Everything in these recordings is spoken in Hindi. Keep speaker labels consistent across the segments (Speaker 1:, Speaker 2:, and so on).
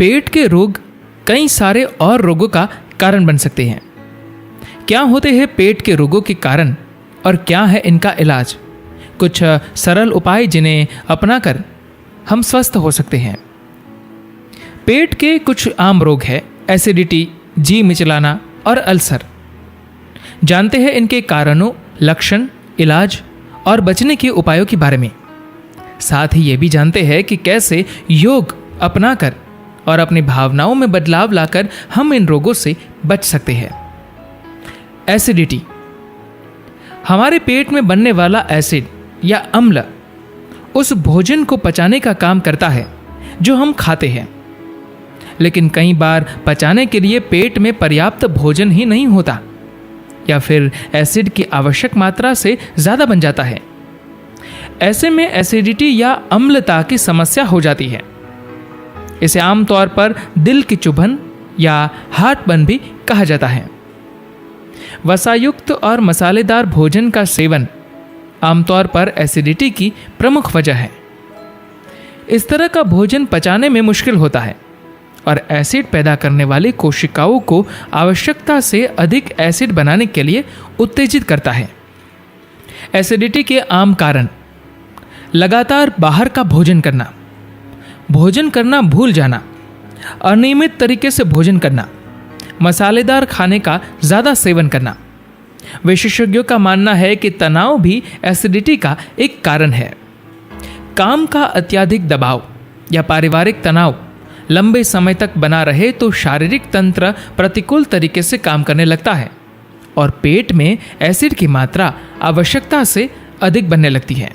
Speaker 1: पेट के रोग कई सारे और रोगों का कारण बन सकते हैं। क्या होते हैं पेट के रोगों के कारण और क्या है इनका इलाज? कुछ सरल उपाय जिन्हें अपनाकर हम स्वस्थ हो सकते हैं। पेट के कुछ आम रोग है एसिडिटी, जी मिचलाना और अल्सर। जानते हैं इनके कारणों, लक्षण, इलाज और बचने के उपायों के बारे में। साथ ही ये भी जानते हैं कि कैसे योग अपनाकर और अपनी भावनाओं में बदलाव लाकर हम इन रोगों से बच सकते हैं। एसिडिटी हमारे पेट में बनने वाला एसिड या अम्ल उस भोजन को पचाने का काम करता है जो हम खाते हैं। लेकिन कई बार पचाने के लिए पेट में पर्याप्त भोजन ही नहीं होता या फिर एसिड की आवश्यक मात्रा से ज़्यादा बन जाता है। ऐसे में एसिडिटी या अम्लता की समस्या हो जाती है। इसे आमतौर पर दिल की चुभन या हार्टबर्न भी कहा जाता है। वसायुक्त और मसालेदार भोजन का सेवन आमतौर पर एसिडिटी की प्रमुख वजह है। इस तरह का भोजन पचाने में मुश्किल होता है और एसिड पैदा करने वाली कोशिकाओं को आवश्यकता से अधिक एसिड बनाने के लिए उत्तेजित करता है। एसिडिटी के आम कारण लगातार बाहर का भोजन करना भूल जाना, अनियमित तरीके से भोजन करना, मसालेदार खाने का ज़्यादा सेवन करना। विशेषज्ञों का मानना है कि तनाव भी एसिडिटी का एक कारण है। काम का अत्यधिक दबाव या पारिवारिक तनाव लंबे समय तक बना रहे तो शारीरिक तंत्र प्रतिकूल तरीके से काम करने लगता है और पेट में एसिड की मात्रा आवश्यकता से अधिक बनने लगती है।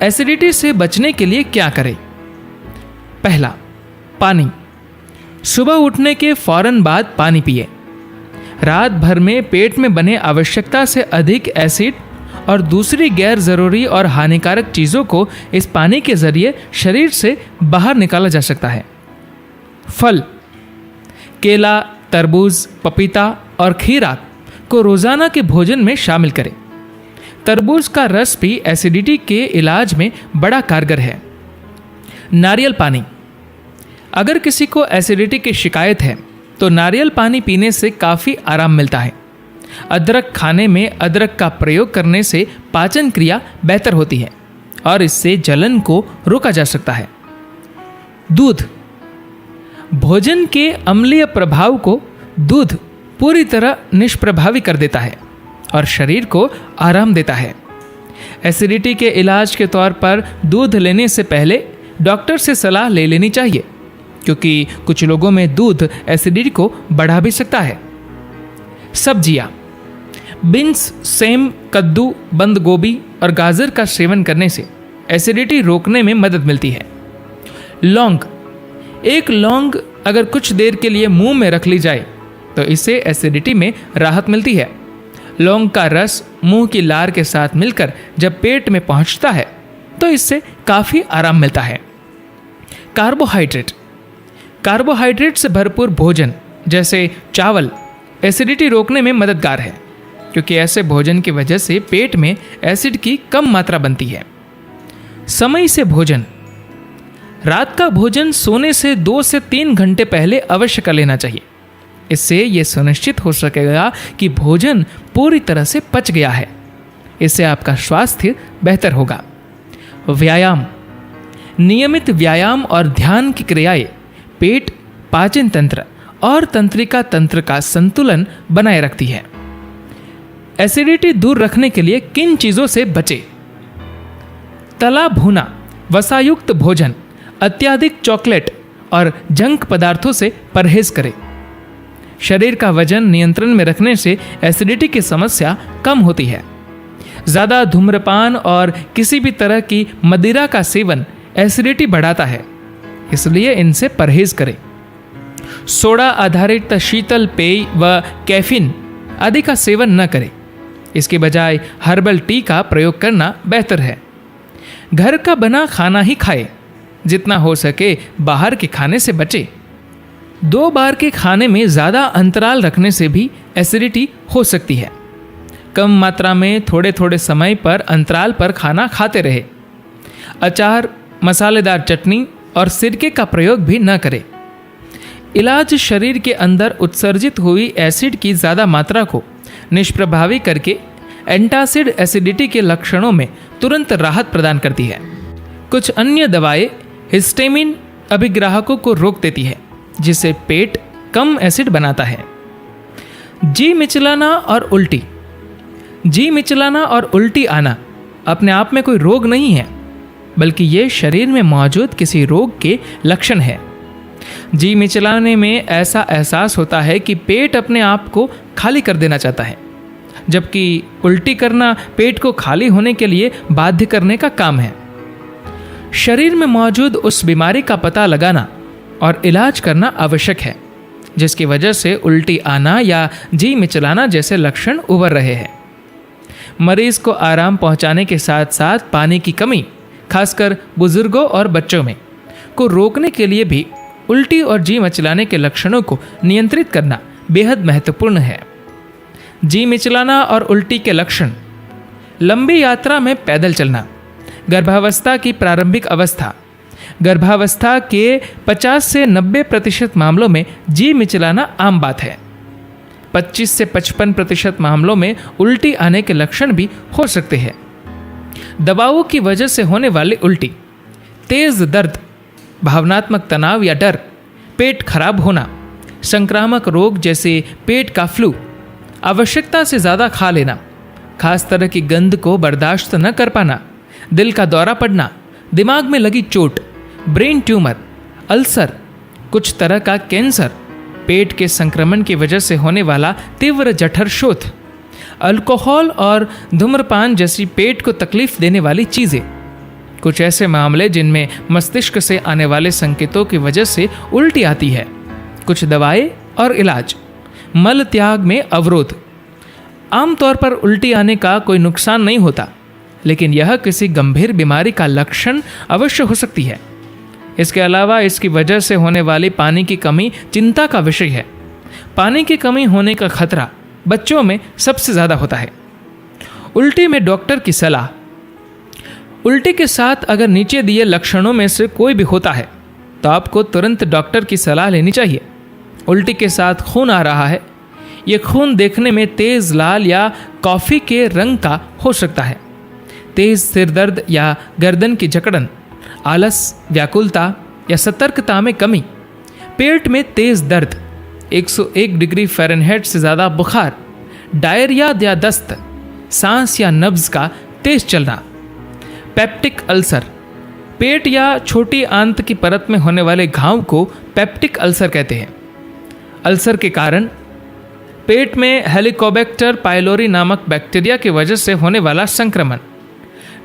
Speaker 1: एसिडिटी से बचने के लिए क्या करें? पहला, पानी। सुबह उठने के फौरन बाद पानी पिए। रात भर में पेट में बने आवश्यकता से अधिक एसिड और दूसरी गैर जरूरी और हानिकारक चीज़ों को इस पानी के जरिए शरीर से बाहर निकाला जा सकता है। फल, केला, तरबूज, पपीता और खीरा को रोजाना के भोजन में शामिल करें। तरबूज का रस भी एसिडिटी के इलाज में बड़ा कारगर है। नारियल पानी, अगर किसी को एसिडिटी की शिकायत है तो नारियल पानी पीने से काफ़ी आराम मिलता है। अदरक खाने में अदरक का प्रयोग करने से पाचन क्रिया बेहतर होती है और इससे जलन को रोका जा सकता है। दूध, भोजन के अम्लीय प्रभाव को दूध पूरी तरह निष्प्रभावी कर देता है और शरीर को आराम देता है। एसिडिटी के इलाज के तौर पर दूध लेने से पहले डॉक्टर से सलाह ले लेनी चाहिए, क्योंकि कुछ लोगों में दूध एसिडिटी को बढ़ा भी सकता है। सब्जियां, बीन्स, सेम, कद्दू, बंद गोभी और गाजर का सेवन करने से एसिडिटी रोकने में मदद मिलती है। लौंग, एक लौंग अगर कुछ देर के लिए मुंह में रख ली जाए तो इससे एसिडिटी में राहत मिलती है। लौंग का रस मुंह की लार के साथ मिलकर जब पेट में पहुंचता है तो इससे काफ़ी आराम मिलता है। कार्बोहाइड्रेट से भरपूर भोजन जैसे चावल एसिडिटी रोकने में मददगार है, क्योंकि ऐसे भोजन की वजह से पेट में एसिड की कम मात्रा बनती है। समय से भोजन, रात का भोजन सोने से 2 से 3 घंटे पहले अवश्य कर लेना चाहिए। इससे यह सुनिश्चित हो सकेगा कि भोजन पूरी तरह से पच गया है। इससे आपका स्वास्थ्य बेहतर होगा। व्यायाम, नियमित व्यायाम और ध्यान की क्रियाएं पेट, पाचन तंत्र और तंत्रिका तंत्र का संतुलन बनाए रखती है। एसिडिटी दूर रखने के लिए किन चीज़ों से बचें? तला भुना, वसायुक्त भोजन, अत्यधिक चॉकलेट और जंक पदार्थों से परहेज करें। शरीर का वजन नियंत्रण में रखने से एसिडिटी की समस्या कम होती है। ज़्यादा धूम्रपान और किसी भी तरह की मदिरा का सेवन एसिडिटी बढ़ाता है, इसलिए इनसे परहेज करें। सोडा आधारित शीतल पेय व कैफीन आदि का सेवन न करें। इसके बजाय हर्बल टी का प्रयोग करना बेहतर है। घर का बना खाना ही खाएं। जितना हो सके बाहर के खाने से बचें। 2 बार के खाने में ज़्यादा अंतराल रखने से भी एसिडिटी हो सकती है। कम मात्रा में थोड़े थोड़े समय पर अंतराल पर खाना खाते रहे। अचार, मसालेदार चटनी और सिरके का प्रयोग भी न करें। इलाज शरीर के अंदर उत्सर्जित हुई एसिड की ज़्यादा मात्रा को निष्प्रभावी करके एंटासिड एसिडिटी के लक्षणों में तुरंत राहत प्रदान करती है। कुछ अन्य दवाएं हिस्टेमिन अभिग्राहकों को रोक देती है, जिससे पेट कम एसिड बनाता है। जी मिचलाना और उल्टी। जी मिचलाना और उल्टी आना अपने आप में कोई रोग नहीं है, बल्कि ये शरीर में मौजूद किसी रोग के लक्षण है। जी मिचलाने में ऐसा एहसास होता है कि पेट अपने आप को खाली कर देना चाहता है, जबकि उल्टी करना पेट को खाली होने के लिए बाध्य करने का काम है। शरीर में मौजूद उस बीमारी का पता लगाना और इलाज करना आवश्यक है, जिसकी वजह से उल्टी आना या जी मिचलाना जैसे लक्षण उभर रहे हैं। मरीज को आराम पहुंचाने के साथ साथ पानी की कमी, खासकर बुजुर्गों और बच्चों में, को रोकने के लिए भी उल्टी और जी मिचलाने के लक्षणों को नियंत्रित करना बेहद महत्वपूर्ण है। जी मिचलाना और उल्टी के लक्षण: लंबी यात्रा में पैदल चलना, गर्भावस्था की प्रारंभिक अवस्था। गर्भावस्था के 50 से 90% मामलों में जी मिचलाना आम बात है। 25 से 55% मामलों में उल्टी आने के लक्षण भी हो सकते हैं। दवाओं की वजह से होने वाली उल्टी: तेज दर्द, भावनात्मक तनाव या डर, पेट खराब होना, संक्रामक रोग जैसे पेट का फ्लू, आवश्यकता से ज़्यादा खा लेना, खास तरह की गंध को बर्दाश्त न कर पाना, दिल का दौरा पड़ना, दिमाग में लगी चोट, ब्रेन ट्यूमर, अल्सर, कुछ तरह का कैंसर, पेट के संक्रमण की वजह से होने वाला तीव्र जठर शोथ, अल्कोहल और धूम्रपान जैसी पेट को तकलीफ देने वाली चीज़ें। कुछ ऐसे मामले जिनमें मस्तिष्क से आने वाले संकेतों की वजह से उल्टी आती है। कुछ दवाएं और इलाज। मल त्याग में अवरोध। आमतौर पर उल्टी आने का कोई नुकसान नहीं होता, लेकिन यह किसी गंभीर बीमारी का लक्षण अवश्य हो सकती है। इसके अलावा इसकी वजह से होने वाली पानी की कमी चिंता का विषय है। पानी की कमी होने का खतरा बच्चों में सबसे ज़्यादा होता है। उल्टी में डॉक्टर की सलाह। उल्टी के साथ अगर नीचे दिए लक्षणों में से कोई भी होता है तो आपको तुरंत डॉक्टर की सलाह लेनी चाहिए। उल्टी के साथ खून आ रहा है। ये खून देखने में तेज लाल या कॉफ़ी के रंग का हो सकता है। तेज सिरदर्द या गर्दन की जकड़न, आलस, व्याकुलता या सतर्कता में कमी, पेट में तेज दर्द, 101 डिग्री फ़ारेनहाइट से ज़्यादा बुखार, डायरिया या दस्त, सांस या नब्ज का तेज चलना। Peptic ulcer. पेट या छोटी आंत की परत में होने वाले घाव को पेप्टिक अल्सर कहते हैं। अल्सर के कारण पेट में हेलिकोबैक्टर पाइलोरी नामक बैक्टीरिया की वजह से होने वाला संक्रमण।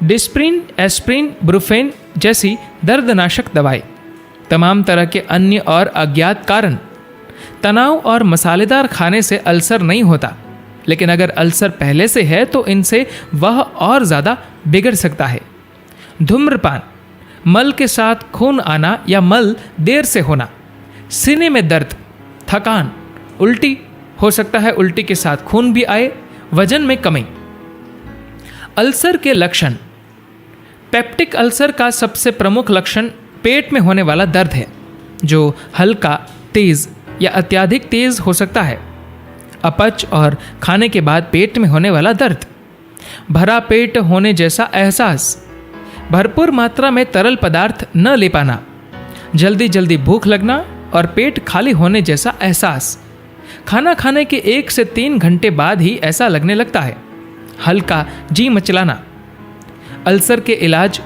Speaker 1: डिस्प्रिन, एस्प्रिन, ब्रुफेन जैसी दर्दनाशक दवाई। तमाम तरह के अन्य और अज्ञात कारण। तनाव और मसालेदार खाने से अल्सर नहीं होता, लेकिन अगर अल्सर पहले से है तो इनसे वह और ज़्यादा बिगड़ सकता है। धूम्रपान। मल के साथ खून आना या मल देर से होना। सीने में दर्द, थकान, उल्टी, हो सकता है उल्टी के साथ खून भी आए। वजन में कमी। अल्सर के लक्षण। पेप्टिक अल्सर का सबसे प्रमुख लक्षण पेट में होने वाला दर्द है, जो हल्का, तेज या अत्यधिक तेज हो सकता है। अपच और खाने के बाद पेट में होने वाला दर्द। भरा पेट होने जैसा एहसास। भरपूर मात्रा में तरल पदार्थ न ले पाना। जल्दी जल्दी भूख लगना और पेट खाली होने जैसा एहसास। खाना खाने के 1 से 3 घंटे बाद ही ऐसा लगने लगता है। हल्का जी मचलाना। अल्सर के इलाज।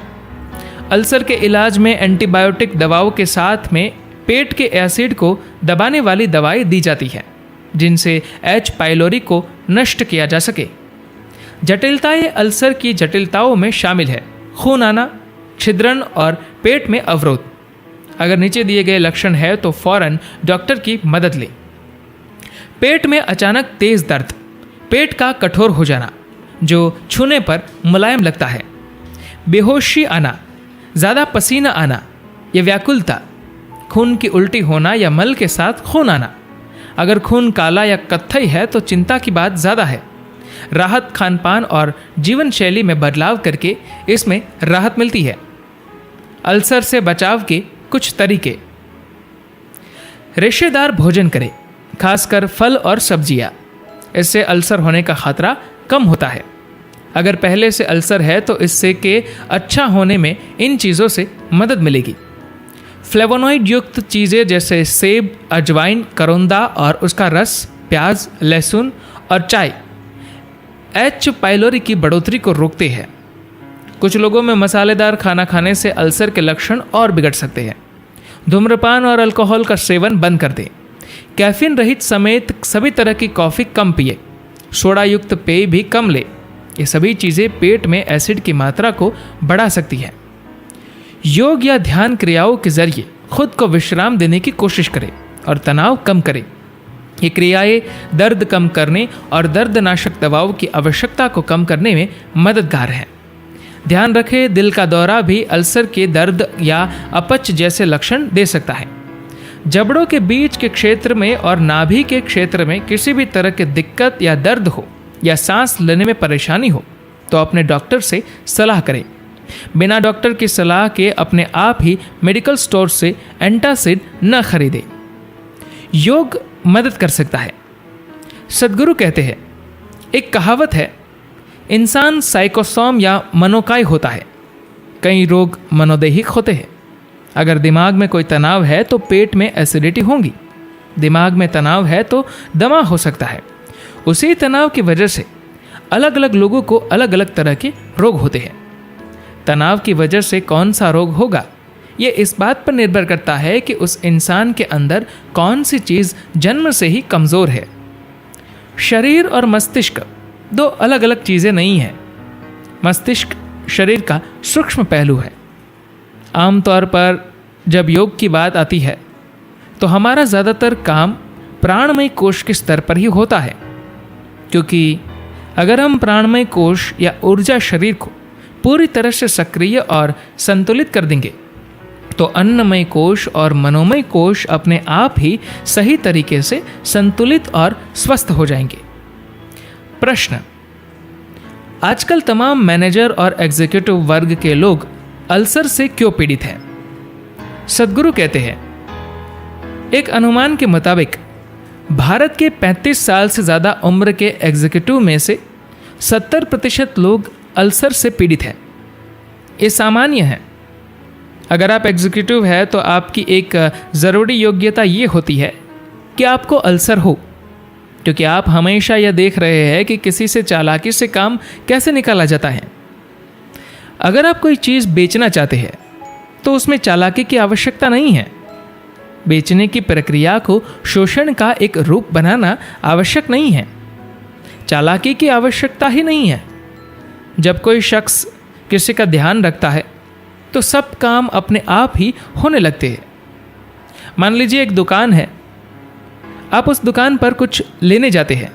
Speaker 1: अल्सर के इलाज में एंटीबायोटिक दवाओं के साथ में पेट के एसिड को दबाने वाली दवाई दी जाती है, जिनसे एच पाइलोरी को नष्ट किया जा सके। जटिलताएं अल्सर की जटिलताओं में शामिल है। खून आना, छिद्रन और पेट में अवरोध। अगर नीचे दिए गए लक्षण है तो फौरन डॉक्टर की मदद लें। पेट में अचानक तेज दर्द। पेट का कठोर हो जाना, जो छूने पर मुलायम लगता है। बेहोशी आना, ज़्यादा पसीना आना या व्याकुलता। खून की उल्टी होना या मल के साथ खून आना। अगर खून काला या कत्थई है तो चिंता की बात ज़्यादा है। राहत खानपान और जीवन शैली में बदलाव करके इसमें राहत मिलती है। अल्सर से बचाव के कुछ तरीके। रेशेदार भोजन करें, खासकर फल और सब्जियां। इससे अल्सर होने का खतरा कम होता है। अगर पहले से अल्सर है तो इससे के अच्छा होने में इन चीज़ों से मदद मिलेगी। फ्लेवोनॉइड युक्त चीज़ें जैसे सेब, अजवाइन, करौंदा और उसका रस, प्याज, लहसुन और चाय एच पाइलोरी की बढ़ोतरी को रोकते हैं। कुछ लोगों में मसालेदार खाना खाने से अल्सर के लक्षण और बिगड़ सकते हैं। धूम्रपान और अल्कोहल का सेवन बंद कर दें। कैफीन रहित समेत सभी तरह की कॉफ़ी कम पिए। सोडा युक्त पेय भी कम ले। ये सभी चीज़ें पेट में एसिड की मात्रा को बढ़ा सकती हैं। योग या ध्यान क्रियाओं के जरिए खुद को विश्राम देने की कोशिश करें और तनाव कम करें। ये क्रियाएं दर्द कम करने और दर्दनाशक दवाओं की आवश्यकता को कम करने में मददगार हैं। ध्यान रखें, दिल का दौरा भी अल्सर के दर्द या अपच जैसे लक्षण दे सकता है। जबड़ों के बीच के क्षेत्र में और नाभि के क्षेत्र में किसी भी तरह की दिक्कत या दर्द हो या सांस लेने में परेशानी हो तो अपने डॉक्टर से सलाह करें। बिना डॉक्टर की सलाह के अपने आप ही मेडिकल स्टोर से एंटासिड न खरीदें। योग मदद कर सकता है। सद्गुरु कहते हैं, एक कहावत है, इंसान साइकोसोम या मनोकाय होता है। कई रोग मनोदैहिक होते हैं। अगर दिमाग में कोई तनाव है तो पेट में एसिडिटी होगी। दिमाग में तनाव है तो दमा हो सकता है। उसी तनाव की वजह से अलग अलग लोगों को अलग अलग तरह के रोग होते हैं। तनाव की वजह से कौन सा रोग होगा ये इस बात पर निर्भर करता है कि उस इंसान के अंदर कौन सी चीज़ जन्म से ही कमज़ोर है। शरीर और मस्तिष्क दो अलग अलग चीज़ें नहीं हैं। मस्तिष्क शरीर का सूक्ष्म पहलू है। आमतौर पर जब योग की बात आती है तो हमारा ज़्यादातर काम प्राणमय कोश के स्तर पर ही होता है, क्योंकि अगर हम प्राणमय कोश या ऊर्जा शरीर को पूरी तरह से सक्रिय और संतुलित कर देंगे तो अन्नमय कोश और मनोमय कोश अपने आप ही सही तरीके से संतुलित और स्वस्थ हो जाएंगे। प्रश्न: आजकल तमाम मैनेजर और एग्जीक्यूटिव वर्ग के लोग अल्सर से क्यों पीड़ित हैं? सद्गुरु कहते हैं, एक अनुमान के मुताबिक भारत के 35 साल से ज़्यादा उम्र के एग्जीक्यूटिव में से 70% लोग अल्सर से पीड़ित हैं। ये सामान्य है। अगर आप एग्जीक्यूटिव हैं तो आपकी एक ज़रूरी योग्यता ये होती है कि आपको अल्सर हो, क्योंकि आप हमेशा यह देख रहे हैं कि किसी से चालाकी से काम कैसे निकाला जाता है। अगर आप कोई चीज़ बेचना चाहते हैं तो उसमें चालाकी की आवश्यकता नहीं है। बेचने की प्रक्रिया को शोषण का एक रूप बनाना आवश्यक नहीं है। चालाकी की आवश्यकता ही नहीं है। जब कोई शख्स किसी का ध्यान रखता है तो सब काम अपने आप ही होने लगते हैं। मान लीजिए एक दुकान है, आप उस दुकान पर कुछ लेने जाते हैं।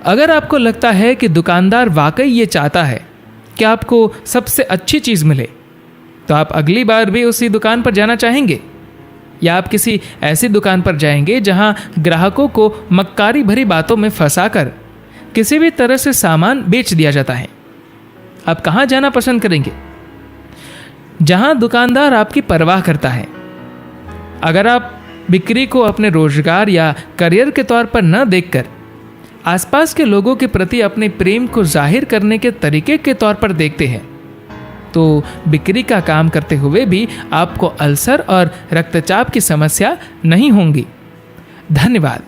Speaker 1: अगर आपको लगता है कि दुकानदार वाकई ये चाहता है कि आपको सबसे अच्छी चीज़ मिले तो आप अगली बार भी उसी दुकान पर जाना चाहेंगे, या आप किसी ऐसी दुकान पर जाएंगे जहां ग्राहकों को मक्कारी भरी बातों में फंसाकर किसी भी तरह से सामान बेच दिया जाता है। आप कहां जाना पसंद करेंगे? जहां दुकानदार आपकी परवाह करता है। अगर आप बिक्री को अपने रोजगार या करियर के तौर पर न देखकर आसपास के लोगों के प्रति अपने प्रेम को जाहिर करने के तरीके के तौर पर देखते हैं तो बिक्री का काम करते हुए भी आपको अल्सर और रक्तचाप की समस्या नहीं होंगी। धन्यवाद।